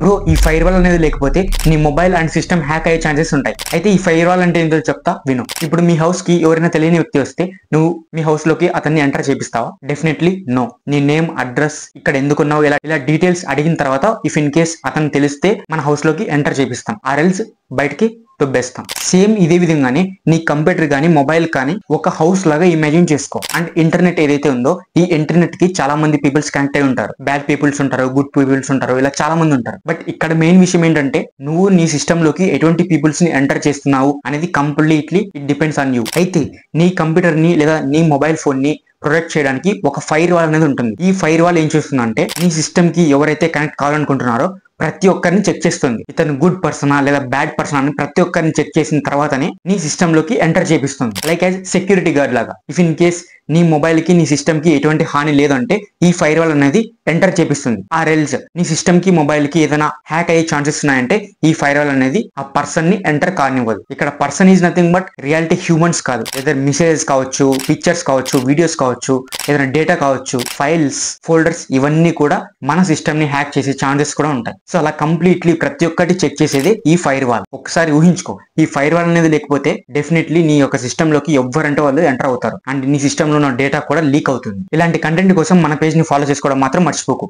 Bro ఈ firewall అనేది లేకపోతే నీ మొబైల్ అండ్ సిస్టమ్ హ్యాక్ అయ్యే ఛాన్సెస్ ఉంటాయి. అయితే ఈ ఫైర్ వాల్ అంటే ఏంటో చెప్తా విను. ఇప్పుడు మీ హౌస్ కి ఎవరైనా తెలియని వ్యక్తి వస్తే నువ్వు మీ హౌస్ లోకి అతన్ని ఎంటర్ చేపిస్తావా? Definitely no. నీ నేమ్, అడ్రస్, ఇక్కడ ఎందుకున్నావు, ఇలా డీటెయిల్స్ అడిగిన తర్వాత ఇఫ్ ఇన్ కేస్ అతను తెలిస్తే మన హౌస్ లోకి ఎంటర్ చేపిస్తాం, ఆర్ ఎల్స్ బయటికి దొబ్బేస్తాం. సేమ్ ఇదే విధంగానే నీ కంప్యూటర్ కానీ మొబైల్ కానీ ఒక హౌస్ లాగా ఇమాజిన్ చేసుకో. అండ్ ఇంటర్నెట్ ఏదైతే ఉందో ఈ ఇంటర్నెట్ కి చాలా మంది పీపుల్స్ కనెక్ట్ అయి ఉంటారు. బ్యాడ్ పీపుల్స్ ఉంటారు, గుడ్ పీపుల్స్ ఉంటారు, ఇలా చాలా మంది ఉంటారు. బట్ ఇక్కడ మెయిన్ విషయం ఏంటంటే నువ్వు నీ సిస్టమ్ లోకి ఎటువంటి పీపుల్స్ ని ఎంటర్ చేస్తున్నావు అనేది completely it depends on you. అయితే నీ కంప్యూటర్ ని లేదా నీ మొబైల్ ఫోన్ ని ప్రొటెక్ట్ చేయడానికి ఒక ఫైర్ వాల్ అనేది ఉంటుంది. ఈ ఫైర్ వాల్ ఏం చేస్తుందంటే నీ సిస్టమ్ కి ఎవరైతే కనెక్ట్ కావాలనుకుంటున్నారో ప్రతి ఒక్కరిని చెక్ చేస్తుంది. ఇతను గుడ్ పర్సనా లేదా బ్యాడ్ పర్సన్ అని ప్రతి ఒక్కరిని చెక్ చేసిన తర్వాతనే నీ సిస్టమ్ లోకి ఎంటర్ చేపిస్తుంది. లైక్ యాజ్ సెక్యూరిటీ గార్డ్ లాగా. ఇఫ్ ఇన్ కేస్ నీ మొబైల్ కి నీ సిస్టమ్ కి ఎటువంటి హాని లేదంటే ఈ ఫైర్ వాల్ అనేది ఎంటర్ చేపిస్తుంది. ఆర్ ఎల్స్ నీ సిస్టమ్ కి మొబైల్ కి ఏదైనా హ్యాక్ అయ్యే ఛాన్సెస్ ఉన్నాయంటే ఈ ఫైర్ వాల్ అనేది ఆ పర్సన్ ని ఎంటర్ కానివ్వదు. ఇక్కడ person is nothing but reality humans కాదు. ఏదైనా మెసేజెస్ కావచ్చు, పిక్చర్స్ కావచ్చు, వీడియోస్ కావచ్చు, ఏదైనా డేటా కావచ్చు, ఫైల్స్, ఫోల్డర్స్, ఇవన్నీ కూడా మన సిస్టమ్ ని హ్యాక్ చేసే ఛాన్సెస్ కూడా ఉంటాయి. సో అలా కంప్లీట్లీ ప్రతి ఒక్కటి చెక్ చేసేది ఈ ఫైర్ వాల్. ఒకసారి ఊహించుకో, ఈ ఫైర్ వాల్ అనేది లేకపోతే డెఫినెట్లీ నీ యొక్క సిస్టమ్ లోకి ఎవ్వరంటే వాళ్ళు ఎంటర్ అవుతారు అండ్ నీ సిస్టమ్ లో ఉన్న డేటా కూడా లీక్ అవుతుంది. ఇలాంటి కంటెంట్ కోసం మన పేజ్ ని ఫాలో చేసుకోవడం మాత్రం మర్చిపోకు.